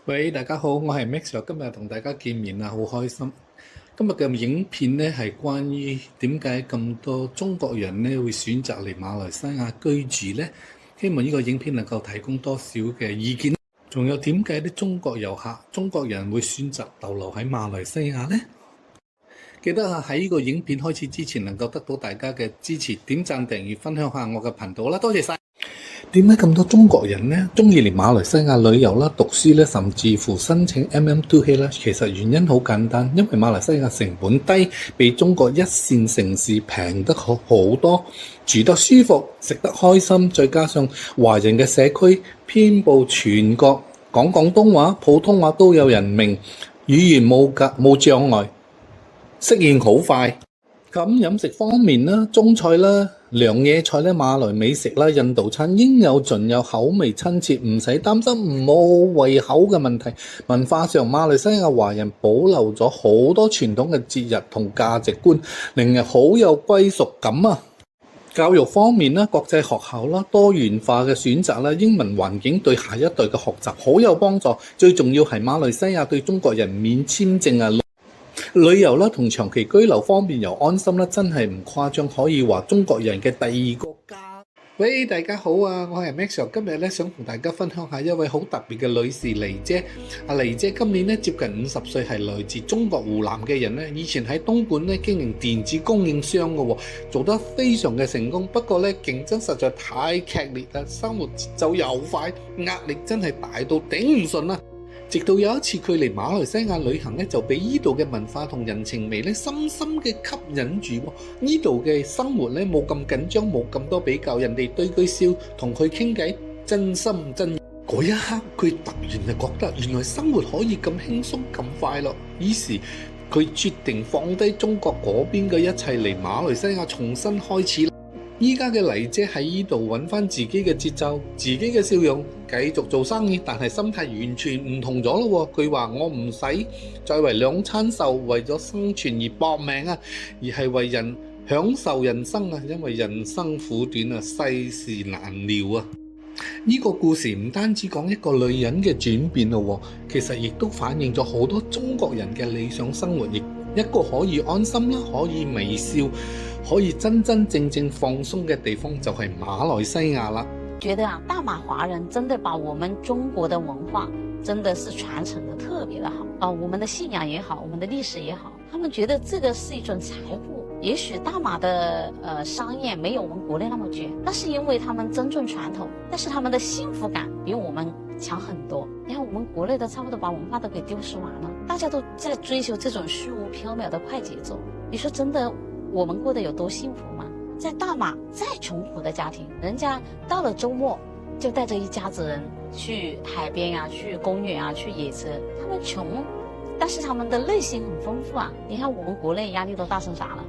喂，大家好，我係 Max，今日同大家見面啊，好開心。今日嘅影片呢係關於點解咁多中國人呢會選擇嚟馬來西亞居住呢？希望呢個影片能夠提供多少嘅意見。仲有點解啲中國遊客、中國人會選擇逗留喺馬來西亞呢？記得喺呢個影片開始之前，能夠得到大家嘅支持，點讚、訂閱、分享下我嘅頻道啦，多謝晒。點解咁多中國人呢中意嚟馬來西亞旅遊啦、讀書咧，甚至乎申請 MM2K 咧？其實原因好簡單，因為馬來西亞成本低，比中國一線城市平得好多，住得舒服，食得開心，再加上華人嘅社區遍佈全國，講廣東話、普通話都有人明，語言冇障礙，適應好快。咁飲食方面啦，中菜啦、涼野菜咧、馬來美食啦、印度餐應有盡有，口味親切，唔使擔心冇胃口嘅問題。文化上，馬來西亞華人保留咗好多傳統嘅節日同價值觀，令人好有歸屬感啊！教育方面啦，國際學校啦，多元化嘅選擇啦，英文環境對下一代嘅學習好有幫助。最重要係馬來西亞對中國人免簽證啊！旅遊啦同長期居留方面又安心啦，真係唔誇張，可以話中國人嘅第二個家。喂，大家好啊，我係 Max， 今日咧想同大家分享下一位好特別嘅女士黎姐。阿黎姐今年咧接近50歲，係來自中國湖南嘅人咧，以前喺東莞咧經營電子供應商嘅，做得非常嘅成功。不過咧競爭實在太劇烈啦，生活節奏又快，壓力真係大到頂唔順啦。直到有一次佢嚟馬來西亞旅行咧，就俾呢度嘅文化同人情味咧深深嘅吸引住。呢度嘅生活咧冇咁緊張，冇咁多比較，人哋對佢笑，同佢傾偈，真心真意。嗰一刻佢突然就覺得原來生活可以咁輕鬆咁快樂，於是佢決定放低中國嗰邊嘅一切嚟馬來西亞重新開始。依家嘅黎姐喺呢度揾翻自己嘅節奏，自己嘅笑容，繼續做生意，但係心態完全唔同咗咯。佢話我唔使再為兩餐瘦，為咗生存而搏命啊，而係為人享受人生啊，因為人生苦短啊，世事難料啊。呢個故事唔單止講一個女人嘅轉變咯，其實亦都反映咗好多中國人嘅理想生活，亦一個可以安心啦，可以微笑，可以真真正正放鬆嘅地方就係馬來西亞啦。覺得大馬華人真的把我們中國的文化真的是傳承得特別的好我們的信仰也好，我們的歷史也好，他們覺得這個是一種財富。也許大馬的商業沒有我們國內那麼卷，那是因為他們尊重傳統，但是他們的幸福感比我們強很多。你看我們國內的差不多把文化都給丟失完了，大家都在追求這種虛無縹緲的快節奏。你說真的我們過得有多幸福嗎？在大馬再窮苦的家庭，人家到了周末就帶着一家子人去海邊啊，去公園啊，去野車。他們窮，但是他們的內心很豐富啊。你看我們國內壓力都大成啥了？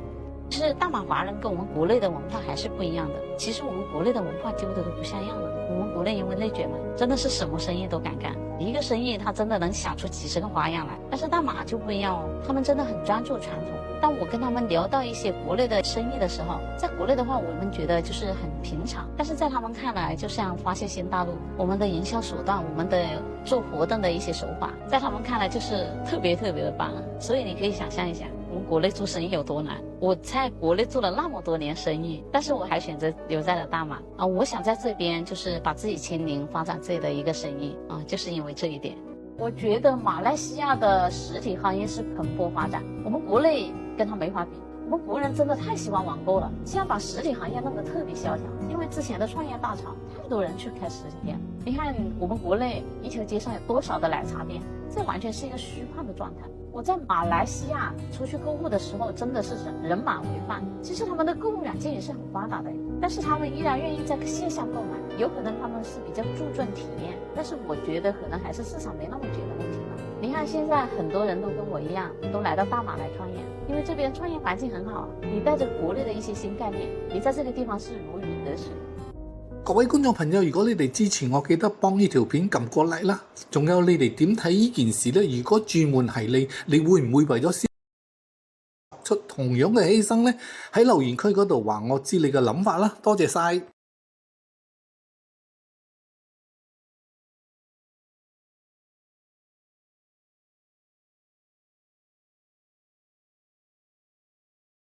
其實大馬華人跟我們國內的文化還是不一樣的。其實我們國內的文化丟的都不像樣了。我們國內因為內卷嘛，真的是什麼生意都敢幹，一個生意他真的能想出幾十個花樣來。但是大馬就不一樣哦，他們真的很專注傳統。當我跟他們聊到一些國內的生意的時候，在國內的話我們覺得就是很平常，但是在他們看來就像發現新大陸。我們的營銷手段，我們的做活動的一些手法，在他們看來就是特別特別的棒。所以你可以想象一下我們國內做生意有多難。我在國內做了那麼多年生意，但是我還選擇留在了大馬我想在這邊就是把自己遷陵，發展自己的一個生意就是因為這一點。我覺得馬來西亞的實體行業是蓬勃發展，我們國內跟他沒法比。我們國人真的太喜歡網購了，現在把實體行業弄得特別蕭條，因為之前的創業大潮，太多人去開實體店。你看我們國內一條街上有多少的奶茶店，這完全是一個虛幻的狀態。我在馬來西亞出去購物的時候，真的是人滿為患。其實他們的購物軟件也是很發達的，但是他們依然願意在線下購買。有可能他們是比較注重體驗，但是我覺得可能還是市場沒那麼卷的問題吧。你看現在很多人都跟我一樣，都來到大馬來創業，因為這邊創業環境很好，你帶着國內的一些新概念，你在這個地方是如魚得水。各位觀眾朋友，如果你哋支持我，記得幫呢條片撳個 like 啦。仲有你哋點睇呢件事呢？如果轉換係你會唔會為咗作出同樣嘅犧牲呢？喺留言區嗰度話我知你嘅諗法啦。多謝晒。